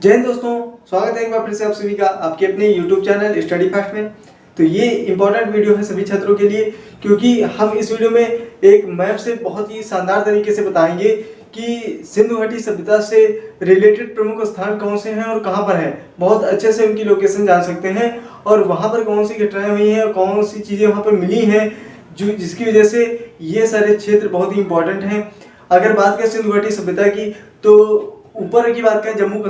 जय हिंद दोस्तों, स्वागत है एक बार फिर से आप सभी का आपके अपने YouTube चैनल स्टडी फास्ट में। तो ये इंपॉर्टेंट वीडियो है सभी छात्रों के लिए, क्योंकि हम इस वीडियो में एक मैप से बहुत ही शानदार तरीके से बताएंगे कि सिंधु घाटी सभ्यता से रिलेटेड प्रमुख स्थान कौन से हैं और कहाँ पर हैं। बहुत अच्छे से उनकी लोकेशन जान सकते हैं और वहाँ पर कौन सी घटनाएं हुई हैं और कौन सी चीज़ें वहाँ पर मिली हैं, जो जिसकी वजह से ये सारे क्षेत्र बहुत ही इंपॉर्टेंट हैं। अगर बात करें सिंधु घाटी सभ्यता की, तो ऊपर की बात करें जम्मू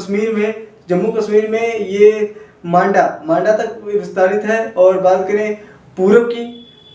कश्मीर में ये मांडा तक विस्तारित है। और बात करें पूरब की,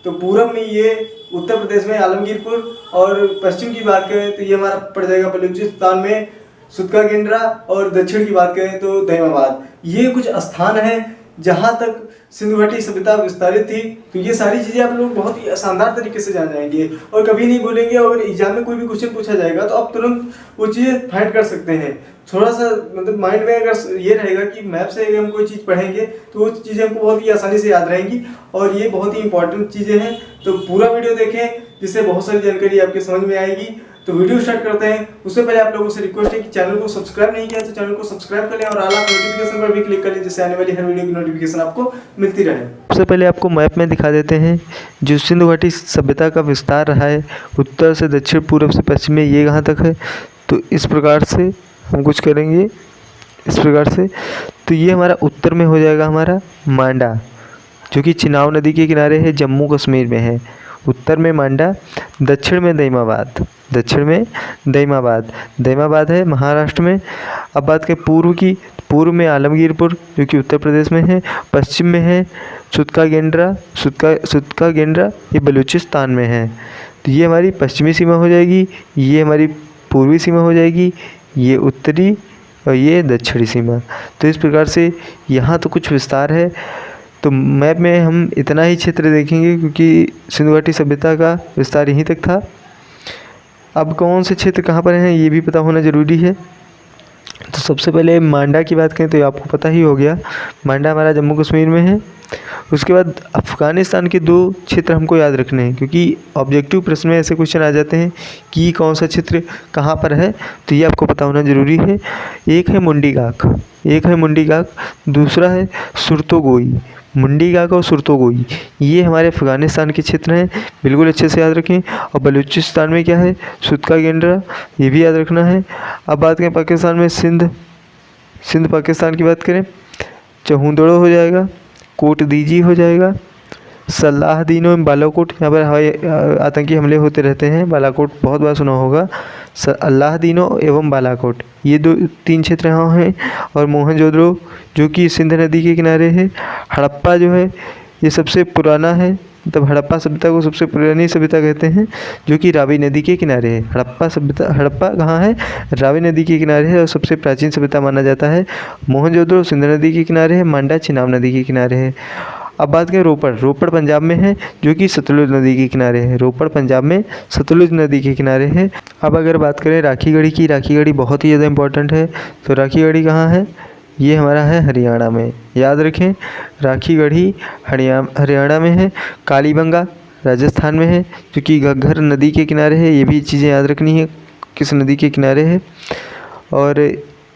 तो पूरब में ये उत्तर प्रदेश में आलमगीरपुर, और पश्चिम की बात करें तो ये हमारा पड़ जाएगा बलूचिस्तान में सुतका गेंद्रा, और दक्षिण की बात करें तो दैमाबाद। ये कुछ स्थान हैं जहाँ तक सिंधु घाटी सभ्यता विस्तारित थी। तो ये सारी चीज़ें आप लोग बहुत ही शानदार तरीके से जान जाएंगे और कभी नहीं भूलेंगे। अगर एग्जाम में कोई भी क्वेश्चन पूछा जाएगा तो आप तुरंत वो चीज़ें फाइंड कर सकते हैं। थोड़ा सा मतलब माइंड में अगर ये रहेगा कि मैप से अगर हम कोई चीज़ पढ़ेंगे तो वो चीज़ें हमको बहुत ही आसानी से याद रहेंगी और ये बहुत ही इंपॉर्टेंट चीज़ें हैं। तो पूरा वीडियो देखें, जिससे बहुत सारी जानकारी आपके समझ में आएगी। तो वीडियो स्टार्ट करते हैं। उससे पहले आप लोगों से रिक्वेस्ट है कि चैनल को सब्सक्राइब नहीं किया तो चैनल को सब्सक्राइब कर लें और ऑल नोटिफिकेशन पर भी क्लिक कर लें, जिससे आने वाली हर वीडियो की नोटिफिकेशन आपको मिलती रहे। सबसे पहले आपको मैप में दिखा देते हैं जो सिंधु घाटी सभ्यता का विस्तार रहा है उत्तर से दक्षिण, पूर्व से पश्चिम में, ये कहाँ तक है। तो इस प्रकार से हम कुछ करेंगे, इस प्रकार से। तो ये हमारा उत्तर में हो जाएगा हमारा मांडा, जो कि चिनाब नदी के किनारे है, जम्मू कश्मीर में है। उत्तर में मांडा, दक्षिण में दैमाबाद है महाराष्ट्र में। अब बात करें पूर्व की, पूर्व में आलमगीरपुर जो कि उत्तर प्रदेश में है। पश्चिम में है सुतका गेंद्रा, ये बलूचिस्तान में है। तो ये हमारी पश्चिमी सीमा हो जाएगी, ये हमारी पूर्वी सीमा हो जाएगी, ये उत्तरी और ये दक्षिणी सीमा। तो इस प्रकार से यहाँ तो कुछ विस्तार है। तो मैप में हम इतना ही क्षेत्र देखेंगे क्योंकि सिंधु घाटी सभ्यता का विस्तार यहीं तक था। अब कौन से क्षेत्र कहाँ पर हैं ये भी पता होना ज़रूरी है। तो सबसे पहले मांडा की बात करें तो आपको पता ही हो गया, मांडा हमारा जम्मू कश्मीर में है। उसके बाद अफ़गानिस्तान के 2 क्षेत्र हमको याद रखने हैं, क्योंकि ऑब्जेक्टिव प्रश्न में ऐसे क्वेश्चन आ जाते हैं कि कौन सा क्षेत्र कहाँ पर है। तो ये आपको पता होना ज़रूरी है। एक है मुंडी गाक, दूसरा है सुरतोगोई। मुंडी गाक और सुरतोगोई ये हमारे अफ़गानिस्तान के क्षेत्र हैं, बिल्कुल अच्छे से याद रखें। और बलूचिस्तान में क्या है, सुतका गेंद्रा, ये भी याद रखना है। अब बात करें पाकिस्तान में सिंध पाकिस्तान की बात करें, चहुंदड़ो हो जाएगा, कोट दीजी हो जाएगा, सलाहदीनो एवं बालाकोट, यहाँ पर हवाई आतंकी हमले होते रहते हैं। बालाकोट बहुत बार सुना होगा। अल्लाहदीनो एवं बालाकोट ये 2-3 क्षेत्र यहाँ हैं। और मोहनजोदड़ो जो कि सिंध नदी के किनारे है। हड़प्पा जो है ये सबसे पुराना है, मतलब हड़प्पा सभ्यता को सबसे पुरानी सभ्यता कहते हैं, जो कि रावी नदी के किनारे है। हड़प्पा कहाँ है, रावी नदी के किनारे है और सबसे प्राचीन सभ्यता माना जाता है। मोहनजोदड़ो सिंध नदी के किनारे है, मांडा चिनाब नदी के किनारे है। अब बात करें रोपड़ पंजाब में है, जो कि सतलुज नदी के किनारे है। रोपड़ पंजाब में सतलुज नदी के किनारे है। अब अगर बात करें राखीगढ़ी की, राखीगढ़ी बहुत ही ज़्यादा इंपॉर्टेंट है। तो राखीगढ़ी कहाँ है, ये हमारा है हरियाणा में, याद रखें। राखीगढ़ी हरियाणा में है। कालीबंगा राजस्थान में है, जो कि घग्गर नदी के किनारे है। ये भी चीज़ें याद रखनी है, किस नदी के किनारे है। और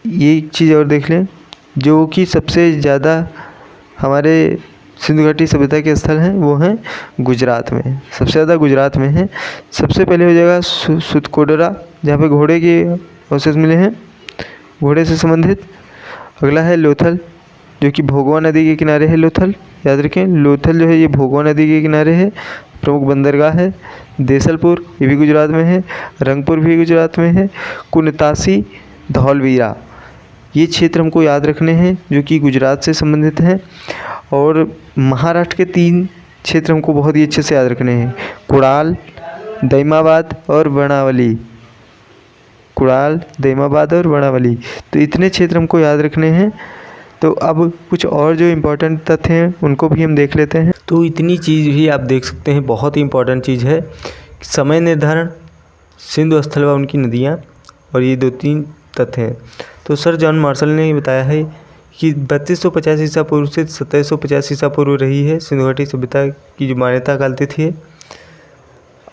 ये चीज़ और देख लें, जो कि सबसे ज़्यादा हमारे सिंधु घाटी सभ्यता के स्थल हैं वो हैं गुजरात में, सबसे ज़्यादा गुजरात में है। सबसे पहले हो जाएगा सुतकोडरा, जहाँ पे घोड़े के अवशेष मिले हैं, घोड़े से संबंधित। अगला है लोथल, जो कि भोगवा नदी के किनारे है। लोथल याद रखें, लोथल जो है ये भोगवा नदी के किनारे है, प्रमुख बंदरगाह है। देसलपुर ये भी गुजरात में है। रंगपुर भी गुजरात में है। कुनतासी, धौलवीरा ये क्षेत्र हमको याद रखने हैं, जो कि गुजरात से संबंधित हैं। और महाराष्ट्र के 3 क्षेत्र हमको बहुत ही अच्छे से याद रखने हैं, कुड़ाल, दैमाबाद और वर्णावली। तो इतने क्षेत्र हमको याद रखने हैं। तो अब कुछ और जो इम्पोर्टेंट तथ्य हैं उनको भी हम देख लेते हैं। तो इतनी चीज़ भी आप देख सकते हैं, बहुत ही इम्पोर्टेंट चीज़ है। समय निर्धारण, सिंधु स्थल व उनकी नदियाँ, और ये 2-3 तथ्य हैं। तो सर जॉन मार्शल ने बताया है कि 3250 ईसा पूर्व से 2750 ईसा पूर्व रही है सिंधु घाटी सभ्यता की जो मान्यता काल तिथि है।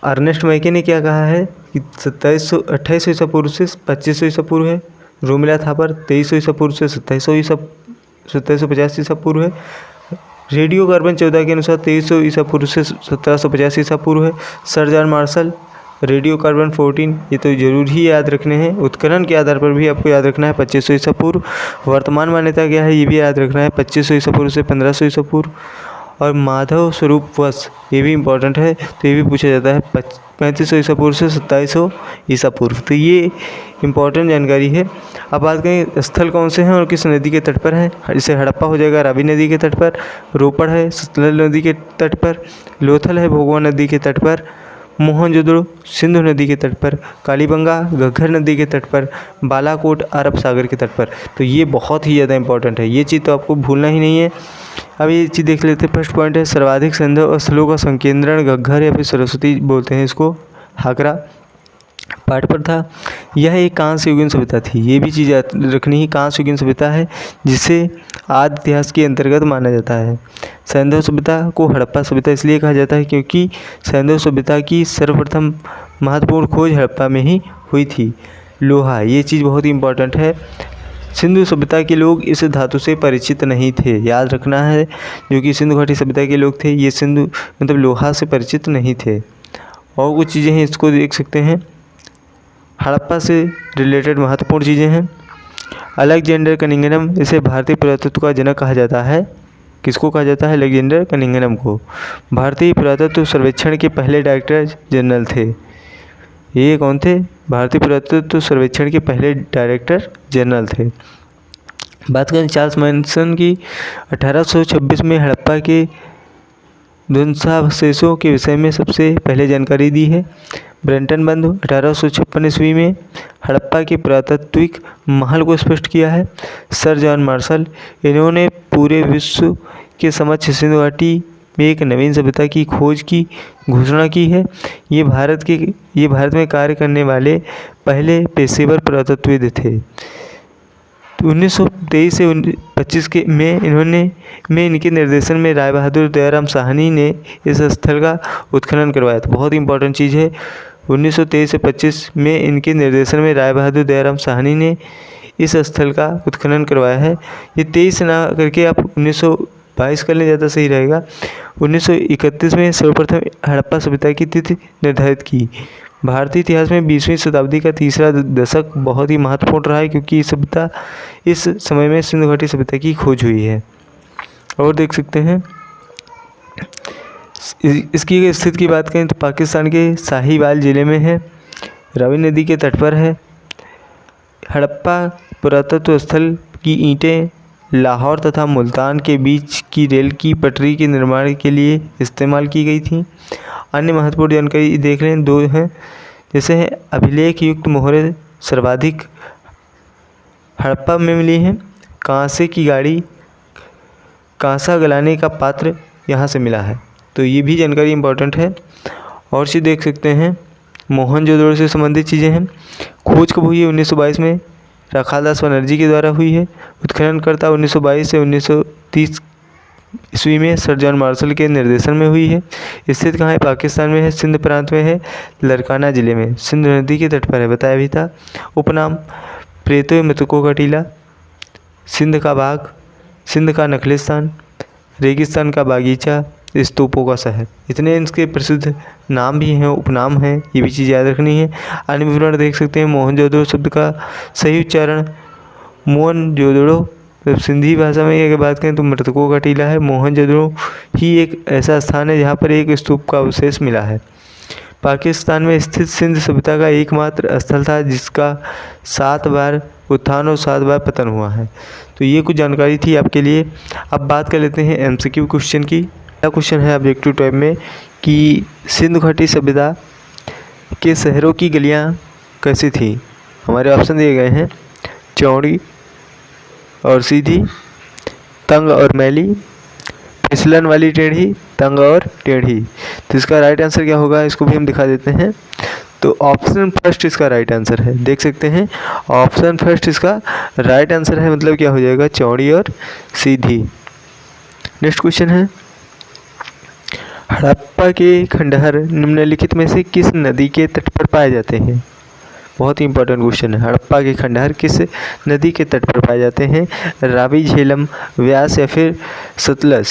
अर्नेस्ट मैके ने क्या कहा है कि 2800 ईसा पूर्व से 2500 ईसा पूर्व है। रोमिला थापर 2300 ईसा पूर्व से 2750 ईसा पूर्व है। रेडियो कार्बन 14 के अनुसार 2300 ईसा पूर्व से 1750 ईसा पूर्व है। Sir John Marshall radio carbon 14, ये तो जरूर ही याद रखने हैं। उत्खनन के आधार पर भी आपको याद रखना है 2500 ईसा पूर्व। वर्तमान मान्यता क्या है ये भी याद रखना है 2500 ईसा पूर्व से 1500 ईसा पूर्व। और माधव स्वरूप वश ये भी इम्पोर्टेंट है, तो ये भी पूछा जाता है 3500 ईसा पूर्व से 2700 ईसा पूर्व। तो ये इम्पोर्टेंट जानकारी है। अब बात करें स्थल कौन से हैं और किस नदी के तट पर हैं। जैसे हड़प्पा हो जाएगा रावी नदी के तट पर, रोपड़ है सतलज नदी के तट पर, लोथल है भोगवा नदी के तट पर, मोहनजोदड़ो सिंधु नदी के तट पर, कालीबंगा घग्गर नदी के तट पर, बालाकोट अरब सागर के तट पर। तो ये बहुत ही ज़्यादा इंपॉर्टेंट है, ये चीज़ तो आपको भूलना ही नहीं है। अब ये चीज़ देख लेते हैं। फर्स्ट पॉइंट है सर्वाधिक सैंधव स्थलों का संकेंद्रण घग्गर या फिर सरस्वती बोलते हैं इसको, हाकरा पाठ पर था। यह एक कांस्य युगीन सभ्यता थी, ये भी चीज़ रखनी ही। कांस्य युगीन सभ्यता है जिसे आदि इतिहास के अंतर्गत माना जाता है। सैंधव सभ्यता को हड़प्पा सभ्यता इसलिए कहा जाता है क्योंकि सैंधव सभ्यता की सर्वप्रथम महत्वपूर्ण खोज हड़प्पा में ही हुई थी। लोहा, ये चीज़ बहुत ही इंपॉर्टेंट है। सिंधु सभ्यता के लोग इस धातु से परिचित नहीं थे, याद रखना है। जो कि सिंधु घाटी सभ्यता के लोग थे ये सिंधु मतलब लोहा से परिचित नहीं थे। और कुछ चीज़ें हैं इसको देख सकते हैं। हड़प्पा से रिलेटेड महत्वपूर्ण चीज़ें हैं। अलेक्जेंडर कनिंघम, इसे भारतीय पुरातत्व का जनक कहा जाता है। किसको कहा जाता है? अलेक्जेंडर कनिंघम को। भारतीय पुरातत्व सर्वेक्षण के पहले डायरेक्टर जनरल थे। ये कौन थे? भारतीय पुरातत्व सर्वेक्षण के पहले डायरेक्टर जनरल थे। बात करें चार्ल्स मैनसन की, 1826 में हड़प्पा के ध्वंसावशेषों के विषय में सबसे पहले जानकारी दी है। ब्रेंटन बंधु 1856 ईस्वी में हड़प्पा के पुरातात्विक महल को स्पष्ट किया है। सर जॉन मार्शल, इन्होंने पूरे विश्व के समक्ष सिंधु घाटी में एक नवीन सभ्यता की खोज की घोषणा की है। ये भारत में कार्य करने वाले पहले पेशेवर पुरातत्वविद थे। 1923 से 25 के में इनके निर्देशन में राय बहादुर दयाराम साहनी ने इस स्थल का उत्खनन करवाया था। बहुत इंपॉर्टेंट चीज़ है। 1923 से 25 में इनके निर्देशन में राय बहादुर दयाराम साहनी ने इस स्थल का उत्खनन करवाया है। ये 23 ना करके आप 1922 कर लें, ज़्यादा सही रहेगा। 1931 में सर्वप्रथम हड़प्पा सभ्यता की तिथि निर्धारित की। भारतीय इतिहास में 20वीं शताब्दी का तीसरा दशक बहुत ही महत्वपूर्ण रहा है क्योंकि इस समय में सिंधु घाटी सभ्यता की खोज हुई है। और देख सकते हैं इसकी स्थिति की बात करें तो पाकिस्तान के साहिवाल ज़िले में है, रावी नदी के तट पर है। हड़प्पा पुरातत्व स्थल की ईंटें लाहौर तथा मुल्तान के बीच की रेल की पटरी के निर्माण के लिए इस्तेमाल की गई थी। अन्य महत्वपूर्ण जानकारी देख लें, दो हैं। जैसे है अभिलेख युक्त मोहरें सर्वाधिक हड़प्पा में मिली हैं। कांसे की गाड़ी, कांसा गलाने का पात्र यहाँ से मिला है, तो ये भी जानकारी इंपॉर्टेंट है। और चीज़ देख सकते हैं मोहनजोदड़ो से संबंधित चीज़ें हैं। खोज कब हुई है? 1922 में राखालदास बनर्जी के द्वारा हुई है। उत्खननकर्ता 1922 से 1930 ईस्वी में सर जॉन मार्शल के निर्देशन में हुई है। स्थित कहाँ है? पाकिस्तान में है, सिंध प्रांत में है, लरकाना ज़िले में, सिंधु नदी के तट पर है, बताया भी था। उपनाम प्रेतो मृतकों का टीला, सिंध का बाग, सिंध का नखलिस्तान, रेगिस्तान का बागीचा, स्तूपों का शहर। इतने इनके प्रसिद्ध नाम भी हैं, उपनाम हैं, ये भी चीज़ याद रखनी है। अन्य विवरण देख सकते हैं। मोहनजोदड़ो शब्द का सही उच्चारण मोहनजोदड़ो, जब सिंधी भाषा में अगर बात करें तो मृतकों का टीला है। मोहनजोदड़ो ही एक ऐसा स्थान है जहाँ पर एक स्तूप का अवशेष मिला है। पाकिस्तान में स्थित सिंध सभ्यता का एकमात्र स्थल था जिसका 7 बार उत्थान और 7 बार पतन हुआ है। तो ये कुछ जानकारी थी आपके लिए। अब बात कर लेते हैं MCQ क्वेश्चन की। पहला क्वेश्चन है ऑब्जेक्टिव टाइप में कि सिंधु घाटी सभ्यता के शहरों की गलियाँ कैसी थी। हमारे ऑप्शन दिए गए हैं चौड़ी और सीधी, तंग और मैली, फिसलन वाली टेढ़ी, तंग और टेढ़ी। तो इसका राइट आंसर क्या होगा, इसको भी हम दिखा देते हैं। तो ऑप्शन फर्स्ट इसका राइट आंसर है। देख सकते हैं ऑप्शन फर्स्ट इसका राइट आंसर है, मतलब क्या हो जाएगा, चौड़ी और सीधी। नेक्स्ट क्वेश्चन है हड़प्पा के खंडहर निम्नलिखित में से किस नदी के तट पर पाए जाते हैं। बहुत ही इंपॉर्टेंट क्वेश्चन है। हड़प्पा के खंडहर किस नदी के तट पर पाए जाते हैं? रावी, झेलम, व्यास या फिर सतलज?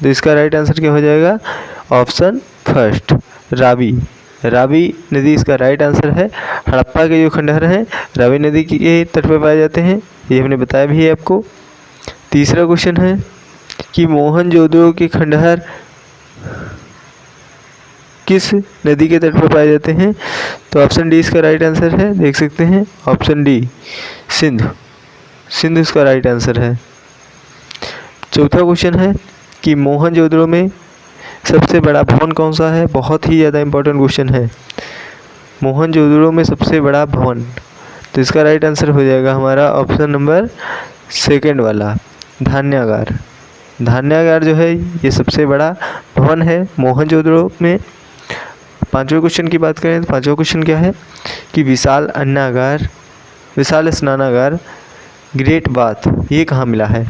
तो इसका राइट आंसर क्या हो जाएगा? Option first, Ravi. रावी नदी इसका राइट आंसर है। हड़प्पा के जो खंडहर हैं रावी नदी के तट पर पाए जाते हैं, ये हमने बताया भी है आपको। तीसरा क्वेश्चन है कि मोहनजोदड़ो के खंडहर किस नदी के तट पर पाए जाते हैं? तो ऑप्शन डी इसका राइट आंसर है, देख सकते हैं ऑप्शन डी, सिंधु। सिंधु इसका राइट आंसर है। चौथा क्वेश्चन है कि मोहनजोदड़ो में सबसे बड़ा भवन कौन सा है? बहुत ही ज़्यादा इंपॉर्टेंट क्वेश्चन है। मोहनजोदड़ो में सबसे बड़ा भवन, तो इसका राइट आंसर हो जाएगा हमारा ऑप्शन नंबर सेकंड वाला, धान्यागार। धान्यागार जो है ये सबसे बड़ा भवन है मोहनजोदड़ो में। पांचवें क्वेश्चन की बात करें तो पांचवा क्वेश्चन क्या है कि विशाल अन्नागार, विशाल स्नानागार, ग्रेट बाथ ये कहाँ मिला है?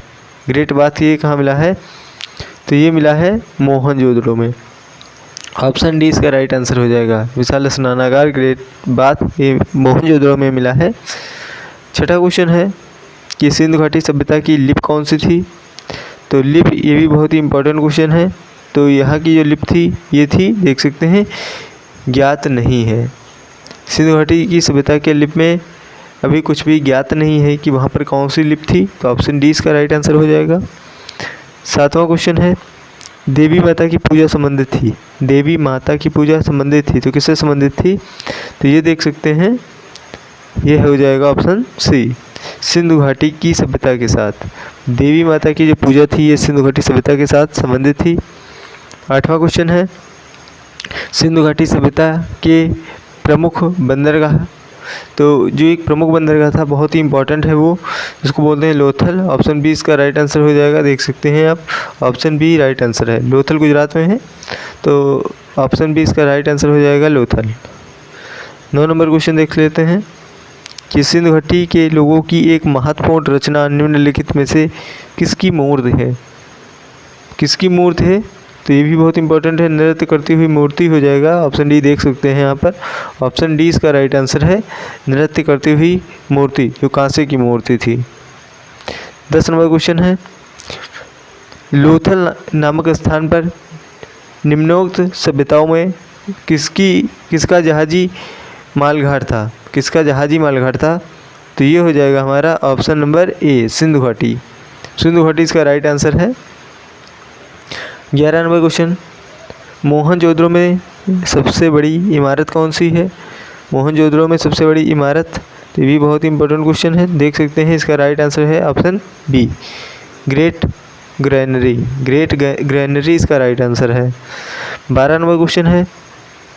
ग्रेट बाथ ये कहाँ मिला है? तो ये मिला है मोहनजोदड़ो में। ऑप्शन डी इसका राइट आंसर हो जाएगा, विशाल स्नानागार, ग्रेट बाथ ये मोहनजोदड़ो में मिला है। छठा क्वेश्चन है कि सिंधु घाटी सभ्यता की लिपि कौन सी थी? तो लिपि ये भी बहुत ही इंपॉर्टेंट क्वेश्चन है। तो यहाँ की जो लिपि थी ये थी, देख सकते हैं, ज्ञात नहीं है। सिंधु घाटी की सभ्यता के लिपि में अभी कुछ भी ज्ञात नहीं है कि वहाँ पर कौन सी लिपि थी, तो ऑप्शन डी इसका राइट आंसर हो जाएगा। सातवां क्वेश्चन है देवी माता की पूजा संबंधित थी। देवी माता की पूजा संबंधित थी तो किससे संबंधित थी? तो ये देख सकते हैं, ये हो जाएगा ऑप्शन सी, सिंधु घाटी की सभ्यता के साथ। देवी माता की जो पूजा थी ये सिंधु घाटी सभ्यता के साथ संबंधित थी। आठवां क्वेश्चन है सिंधु घाटी सभ्यता के प्रमुख बंदरगाह, तो जो एक प्रमुख बंदरगाह था बहुत ही इंपॉर्टेंट है वो, जिसको बोलते हैं लोथल। ऑप्शन बी इसका राइट आंसर हो जाएगा, देख सकते हैं आप, ऑप्शन बी राइट आंसर है। लोथल गुजरात में है, तो ऑप्शन बी इसका राइट आंसर हो जाएगा लोथल। 9 नंबर क्वेश्चन देख लेते हैं कि सिंधु घाटी के लोगों की एक महत्वपूर्ण रचना निम्नलिखित में से किसकी मूर्ति है? किसकी मूर्ति है? तो ये भी बहुत इंपॉर्टेंट है, नृत्य करती हुई मूर्ति हो जाएगा। ऑप्शन डी देख सकते हैं यहाँ पर, ऑप्शन डी इसका राइट आंसर है, नृत्य करती हुई मूर्ति जो कांसे की मूर्ति थी। 10 नंबर क्वेश्चन है लोथल नामक स्थान पर निम्नोक्त सभ्यताओं में किसका जहाजी मालघाट था? किसका जहाजी मालघाट था? तो ये हो जाएगा हमारा ऑप्शन नंबर ए, सिंधु घाटी। सिंधु घाटी इसका राइट आंसर है। 11 नंबर क्वेश्चन मोहनजोदड़ो में सबसे बड़ी इमारत कौन सी है? मोहनजोदड़ो में सबसे बड़ी इमारत, तो ये भी बहुत ही इंपॉर्टेंट क्वेश्चन है, देख सकते हैं इसका राइट आंसर है option B, great granary. Great granary इसका राइट आंसर है। 12 नंबर क्वेश्चन है,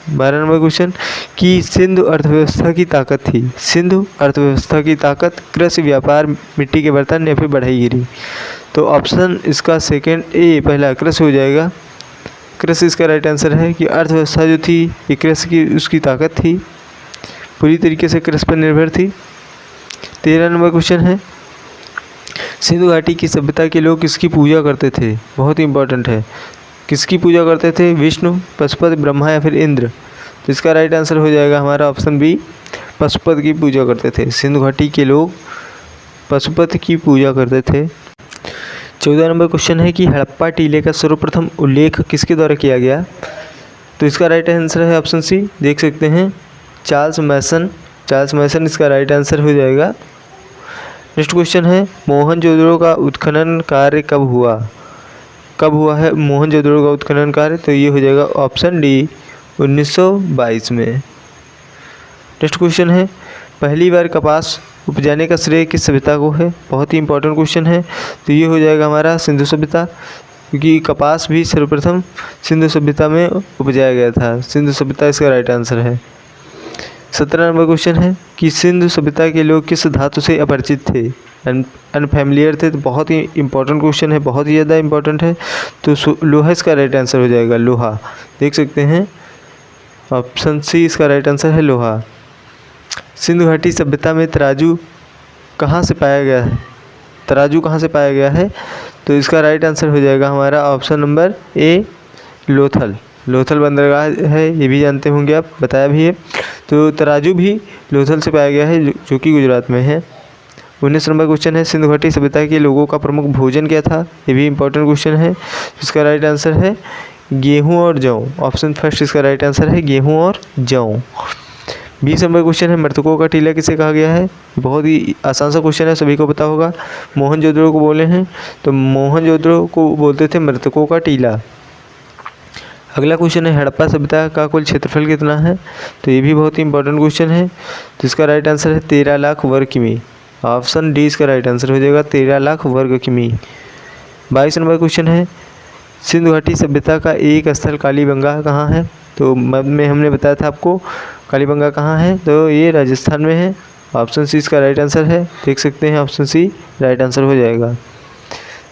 12 नंबर क्वेश्चन कि सिंधु अर्थव्यवस्था की ताकत थी। सिंधु अर्थव्यवस्था की ताकत कृषि, व्यापार, मिट्टी के बर्तन या फिर बढ़ईगिरी? तो ऑप्शन इसका सेकंड ए, पहला कृषि हो जाएगा। कृषि इसका राइट आंसर है कि अर्थव्यवस्था जो थी ये कृषि की उसकी ताकत थी, पूरी तरीके से कृषि पर निर्भर थी। 13 नंबर क्वेश्चन है सिंधु घाटी की सभ्यता के लोग किसकी पूजा करते थे? बहुत ही इंपॉर्टेंट है, किसकी पूजा करते थे? विष्णु, पशुपति, ब्रह्मा या फिर इंद्र? तो इसका राइट आंसर हो जाएगा हमारा ऑप्शन बी, पशुपति की पूजा करते थे। सिंधु घाटी के लोग पशुपति की पूजा करते थे। 14 नंबर क्वेश्चन है कि हड़प्पा टीले का सर्वप्रथम उल्लेख किसके द्वारा किया गया? तो इसका राइट आंसर है ऑप्शन सी, देख सकते हैं, चार्ल्स मैसन। चार्ल्स मैसन इसका राइट आंसर हो जाएगा। नेक्स्ट क्वेश्चन है मोहनजोदड़ो का उत्खनन कार्य कब हुआ? कब हुआ है मोहनजोदड़ो का उत्खनन कार्य? तो ये हो जाएगा ऑप्शन डी, 1922 में। नेक्स्ट क्वेश्चन है पहली बार कपास उपजाने का श्रेय किस सभ्यता को है? बहुत ही इंपॉर्टेंट क्वेश्चन है, तो ये हो जाएगा हमारा सिंधु सभ्यता, क्योंकि कपास भी सर्वप्रथम सिंधु सभ्यता में उपजाया गया था। सिंधु सभ्यता इसका राइट आंसर है। 17 नंबर क्वेश्चन है कि सिंधु सभ्यता के लोग किस धातु से अपरिचित थे? अनफेमिलियर थे, तो बहुत ही इंपॉर्टेंट क्वेश्चन है, बहुत ही ज़्यादा इंपॉर्टेंट है। तो लोहा इसका राइट आंसर हो जाएगा, लोहा, देख सकते हैं ऑप्शन सी इसका राइट आंसर है, लोहा। सिंधु घाटी सभ्यता में तराजू कहाँ से पाया गया है? तराजू कहाँ से पाया गया है? तो इसका राइट आंसर हो जाएगा हमारा option number A, Lothal. Lothal बंदरगाह है, ये भी जानते होंगे आप, बताया भी है। तो तराजू भी लोथल से पाया गया है जो कि गुजरात में है। 19 नंबर क्वेश्चन है, सिंधु घाटी सभ्यता के लोगों का प्रमुख भोजन क्या था? ये भी इंपॉर्टेंट क्वेश्चन है। इसका राइट आंसर है गेहूं और जौ। ऑप्शन फर्स्ट इसका राइट आंसर है गेहूं और जौ। 20 नंबर क्वेश्चन है, मृतकों का टीला किसे कहा गया है? बहुत ही आसान सा क्वेश्चन है, सभी को पता होगा। मोहनजोदड़ो को बोले हैं, तो मोहनजोदड़ो को बोलते थे मृतकों का टीला। अगला क्वेश्चन है, हड़प्पा सभ्यता का कुल क्षेत्रफल कितना है? तो ये भी बहुत ही इंपॉर्टेंट क्वेश्चन है। तो इसका राइट आंसर है 13 लाख वर्ग किमी। ऑप्शन डी इसका राइट आंसर हो जाएगा 13 लाख वर्ग किमी। 22 नंबर क्वेश्चन है, सिंधु घाटी सभ्यता का एक स्थल कालीबंगा कहाँ है? तो मैप में हमने बताया था आपको कालीबंगा कहाँ है, तो ये राजस्थान में है। ऑप्शन सी इसका राइट आंसर है, देख सकते हैं ऑप्शन सी राइट आंसर हो जाएगा।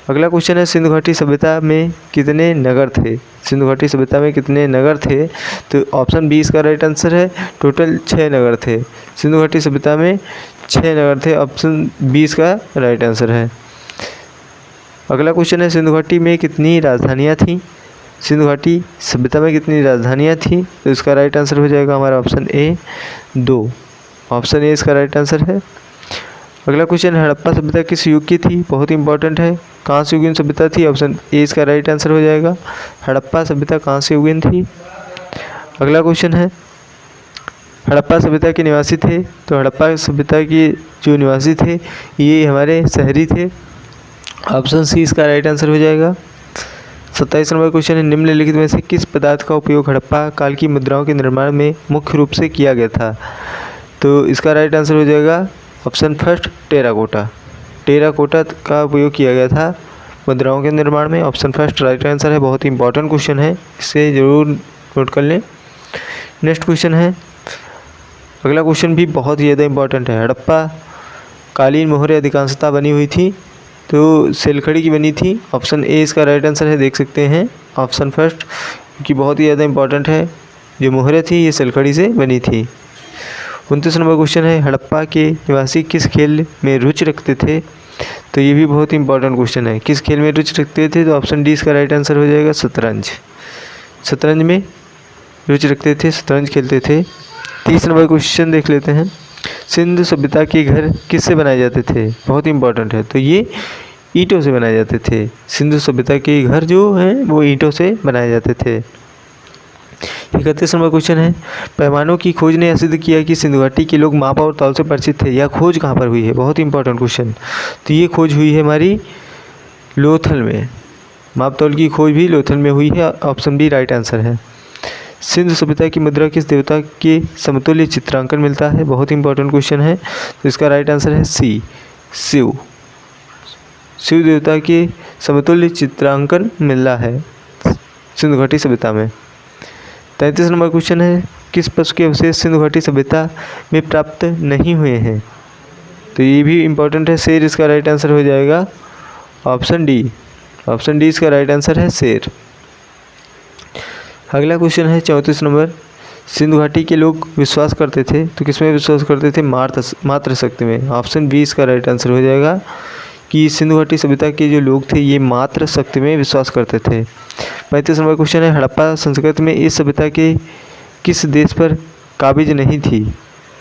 अगला क्वेश्चन है, सिंधु घाटी सभ्यता में कितने नगर थे? सिंधु घाटी सभ्यता में कितने नगर थे? तो ऑप्शन बी इसका राइट आंसर है, टोटल 6 नगर थे। सिंधु घाटी सभ्यता में 6 नगर थे, ऑप्शन बी इसका राइट आंसर है। अगला क्वेश्चन है, सिंधु घाटी में कितनी राजधानियाँ थीं? सिंधु घाटी सभ्यता में कितनी राजधानियाँ थीं? तो इसका राइट आंसर हो जाएगा हमारा ऑप्शन ए 2। ऑप्शन ए इसका राइट आंसर है। अगला क्वेश्चन, हड़प्पा सभ्यता किस युग की थी? बहुत इंपॉर्टेंट है। कांस्य युगीन सभ्यता थी, ऑप्शन ए इसका राइट आंसर हो जाएगा। हड़प्पा सभ्यता कांस्य युगीन थी। अगला क्वेश्चन है, हड़प्पा सभ्यता के निवासी थे, तो हड़प्पा सभ्यता के जो निवासी थे ये हमारे शहरी थे। ऑप्शन सी इसका राइट आंसर हो जाएगा। 27 नंबर क्वेश्चन है, निम्नलिखित में से किस पदार्थ का उपयोग हड़प्पा काल की मुद्राओं के निर्माण में मुख्य रूप से किया गया था? तो इसका राइट आंसर हो जाएगा ऑप्शन फर्स्ट टेराकोटा। टेराकोटा का उपयोग किया गया था मुद्राओं के निर्माण में। ऑप्शन फर्स्ट राइट आंसर है। बहुत ही इंपॉर्टेंट क्वेश्चन है, इसे ज़रूर नोट कर लें। नेक्स्ट क्वेश्चन है, अगला क्वेश्चन भी बहुत ही ज़्यादा इंपॉर्टेंट है। हड़प्पा कालीन मोहरें अधिकांशतः बनी हुई थी, तो सिलखड़ी की बनी थी। ऑप्शन ए इसका राइट आंसर है, देख सकते हैं ऑप्शन फर्स्ट, क्योंकि बहुत ही ज़्यादा इंपॉर्टेंट है। जो मोहरें थी ये सिलखड़ी से बनी थी। 29 नंबर क्वेश्चन है, हड़प्पा के निवासी किस खेल में रुचि रखते थे? तो ये भी बहुत ही इंपॉर्टेंट क्वेश्चन है, किस खेल में रुचि रखते थे? तो ऑप्शन डी इसका राइट आंसर हो जाएगा शतरंज। शतरंज में रुचि रखते थे, शतरंज खेलते थे। 30 नंबर क्वेश्चन देख लेते हैं, सिंधु सभ्यता के घर किससे बनाए जाते थे? बहुत ही इंपॉर्टेंट है, तो ये ईंटों से बनाए जाते थे। सिंधु सभ्यता के घर जो हैं वो ईंटों से बनाए जाते थे। 31 नंबर क्वेश्चन है, पैमानों की खोज ने सिद्ध किया कि सिंधु घाटी के लोग माप और तौल से परिचित थे। यह खोज कहाँ पर हुई है? बहुत ही इंपॉर्टेंट क्वेश्चन। तो ये खोज हुई है हमारी लोथल में। माप तौल की खोज भी लोथल में हुई है। ऑप्शन बी राइट आंसर है। सिंधु सभ्यता की मुद्रा किस देवता के समतुल्य चित्रांकन मिलता है? बहुत ही इंपॉर्टेंट क्वेश्चन है, तो इसका राइट आंसर है सी शिव। शिव देवता के समतुल्य चित्रांकन मिला है सिंधु घाटी सभ्यता में। 33 नंबर क्वेश्चन है, किस पशु के अवशेष सिंधु घाटी सभ्यता में प्राप्त नहीं हुए हैं? तो ये भी इंपॉर्टेंट है, शेर इसका राइट आंसर हो जाएगा। ऑप्शन डी इसका राइट आंसर है शेर। अगला क्वेश्चन है 34 नंबर, सिंधु घाटी के लोग विश्वास करते थे, तो किसमें विश्वास करते थे? मातृ शक्ति में। ऑप्शन बी इसका राइट आंसर हो जाएगा कि सिंधु घाटी सभ्यता के जो लोग थे ये मातृ शक्ति में विश्वास करते थे। 35 नंबर क्वेश्चन है, हड़प्पा संस्कृति में इस सभ्यता के किस देश पर काबिज नहीं थी?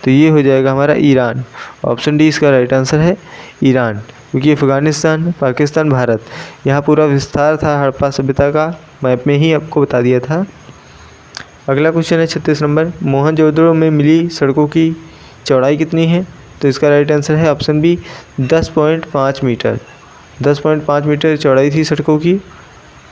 तो ये हो जाएगा हमारा ईरान। ऑप्शन डी इसका राइट आंसर है ईरान, क्योंकि अफ़गानिस्तान, पाकिस्तान, भारत यहाँ पूरा विस्तार था हड़प्पा सभ्यता का, मैप में ही आपको बता दिया था। अगला क्वेश्चन है 36 नंबर, मोहनजोदड़ो में मिली सड़कों की चौड़ाई कितनी है? तो इसका राइट आंसर है ऑप्शन बी 10.5 मीटर। 10.5 मीटर चौड़ाई थी सड़कों की।